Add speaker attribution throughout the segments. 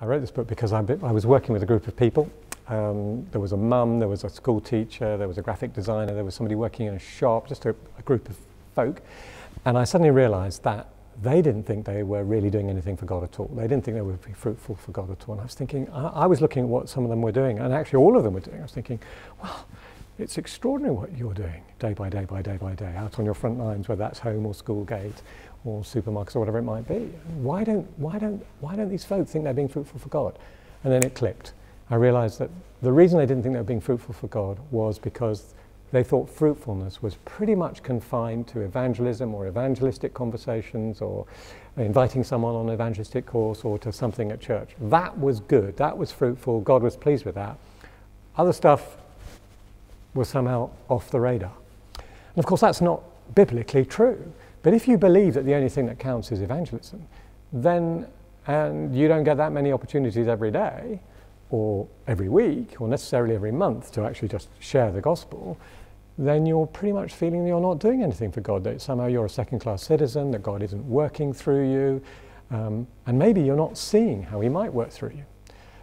Speaker 1: I wrote this book because I was working with a group of people. There was a mum, there was a school teacher, there was a graphic designer, there was somebody working in a shop, just a group of folk. And I suddenly realised that they didn't think they were really doing anything for God at all. They didn't think they would be fruitful for God at all. And I was thinking, I was looking at what some of them were doing, and actually all of them were doing. I was thinking, well, it's extraordinary what you're doing day by day by day by day, out on your front lines, whether that's home or school gate or supermarkets or whatever it might be. Why don't these folk think they're being fruitful for God? And then it clicked. I realised that the reason they didn't think they were being fruitful for God was because they thought fruitfulness was pretty much confined to evangelism or evangelistic conversations or inviting someone on an evangelistic course or to something at church. That was good, that was fruitful, God was pleased with that. Other stuff was somehow off the radar. And of course that's not biblically true, but if you believe that the only thing that counts is evangelism, then, and you don't get that many opportunities every day, or every week, or necessarily every month to actually just share the gospel, then you're pretty much feeling that you're not doing anything for God, that somehow you're a second-class citizen, that God isn't working through you, and maybe you're not seeing how he might work through you.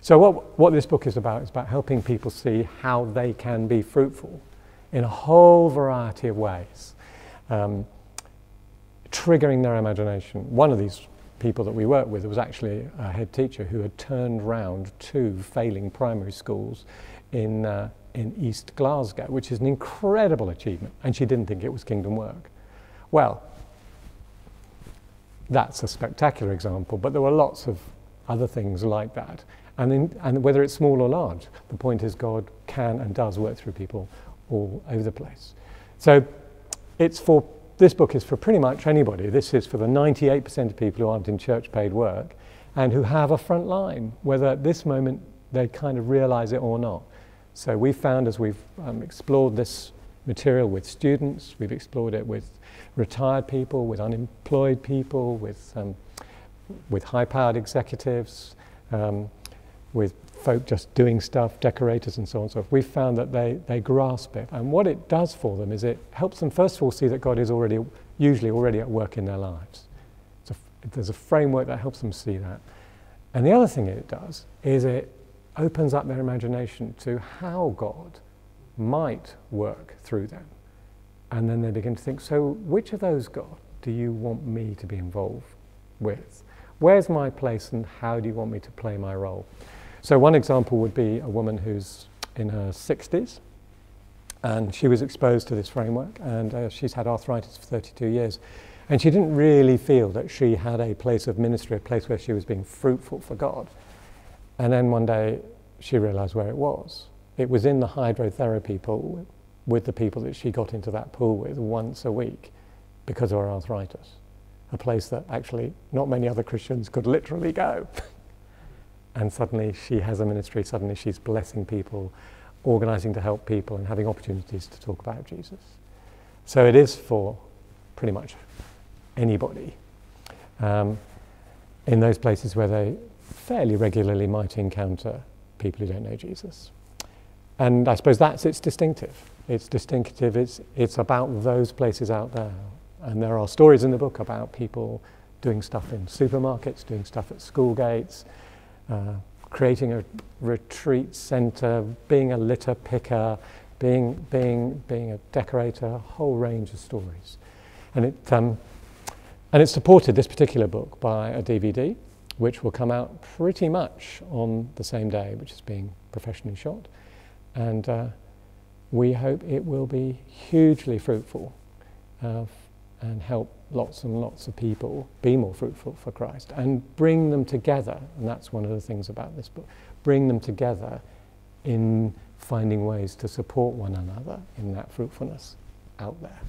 Speaker 1: So what this book is about helping people see how they can be fruitful in a whole variety of ways, triggering their imagination. One of these people that we worked with was actually a head teacher who had turned round 2 failing primary schools in East Glasgow, which is an incredible achievement, and she didn't think it was kingdom work. Well, that's a spectacular example, but there were lots of other things like that. And whether it's small or large, the point is God can and does work through people all over the place. So this book is for pretty much anybody. This is for the 98% of people who aren't in church paid work and who have a front line, whether at this moment they kind of realize it or not. So we found as we've explored this material with students, we've explored it with retired people, with unemployed people, with high-powered executives, with folk just doing stuff, decorators and so on and so forth. We've found that they grasp it. And what it does for them is it helps them first of all see that God is usually already at work in their lives. So there's a framework that helps them see that. And the other thing it does is it opens up their imagination to how God might work through them. And then they begin to think, so which of those, God, do you want me to be involved with? Where's my place and how do you want me to play my role? So one example would be a woman who's in her 60s, and she was exposed to this framework, and she's had arthritis for 32 years. And she didn't really feel that she had a place of ministry, a place where she was being fruitful for God. And then one day she realized where it was. It was in the hydrotherapy pool with the people that she got into that pool with once a week because of her arthritis. A place that actually not many other Christians could literally go. And suddenly she has a ministry, suddenly she's blessing people, organizing to help people and having opportunities to talk about Jesus. So it is for pretty much anybody in those places where they fairly regularly might encounter people who don't know Jesus. And I suppose that's its distinctive. It's distinctive, it's about those places out there. And there are stories in the book about people doing stuff in supermarkets, doing stuff at school gates, creating a retreat centre, being a litter picker, being a decorator, a whole range of stories. And it's supported, this particular book, by a DVD, which will come out pretty much on the same day, which is being professionally shot. And we hope it will be hugely fruitful and help lots and lots of people be more fruitful for Christ and bring them together. And that's one of the things about this book. Bring them together in finding ways to support one another in that fruitfulness out there.